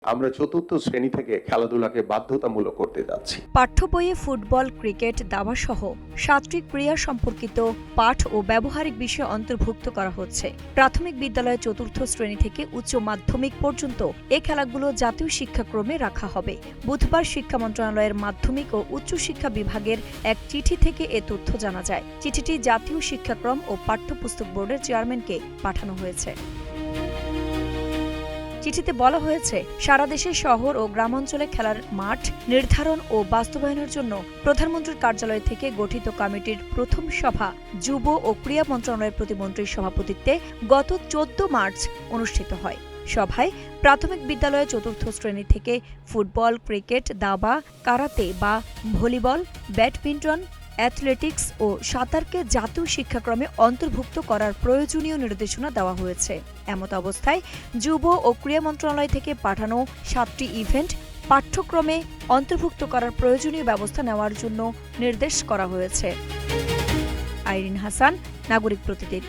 আমরা চতুর্থ শ্রেণী থেকে খেলাধুলাকে বাধ্যতামূলক করতে যাচ্ছি। পাঠ্য বইয়ে ফুটবল, ক্রিকেট, দাবা সহ 7টি ক্রীড়া সম্পর্কিত পাঠ ও ব্যবহারিক বিষয় অন্তর্ভুক্ত করা হচ্ছে। প্রাথমিক বিদ্যালয়ে চতুর্থ শ্রেণী থেকে উচ্চ মাধ্যমিক পর্যন্ত এ খেলাগুলো জাতীয় শিক্ষাক্রমে রাখা হবে। বুধবার শিক্ষা মন্ত্রণালয়ের মাধ্যমিক ও উচ্চ শিক্ষা বিভাগের এক চিঠি থেকে এ তথ্য জানা যায়। চিঠিটি জাতীয় শিক্ষাক্রম ও পাঠ্যপুস্তক বোর্ডের চেয়ারম্যানকে পাঠানো হয়েছে। চিঠিতে বলা হয়েছে, সারা দেশে শহর ও গ্রামাঞ্চলে খেলার মাঠ নির্ধারণ ও বাস্তবায়নের জন্য প্রধানমন্ত্রীর কার্যালয় থেকে গঠিত কমিটির প্রথম সভা যুব ও ক্রীড়া মন্ত্রণালয়ের প্রতিমন্ত্রীর সভাপতিত্বে গত 14 মার্চ অনুষ্ঠিত হয়। সভায় প্রাথমিক বিদ্যালয়ে চতুর্থ শ্রেণী থেকে ফুটবল, ক্রিকেট, দাবা, কারাতে বা ভলিবল, ব্যাডমিন্টন, অ্যাথলেটিক্স ও সাঁতারকে জাতীয় শিক্ষাক্রমে অন্তর্ভুক্ত করার প্রয়োজনীয় নির্দেশনা দেওয়া হয়েছে। এমত অবস্থায় যুব ও ক্রীড়া মন্ত্রণালয় থেকে পাঠানো 7টি ইভেন্ট পাঠ্যক্রমে অন্তর্ভুক্ত করার প্রয়োজনীয় ব্যবস্থা নেওয়ার জন্য নির্দেশ করা হয়েছে। আইরিন হাসান, নাগরিক প্রতিদিন।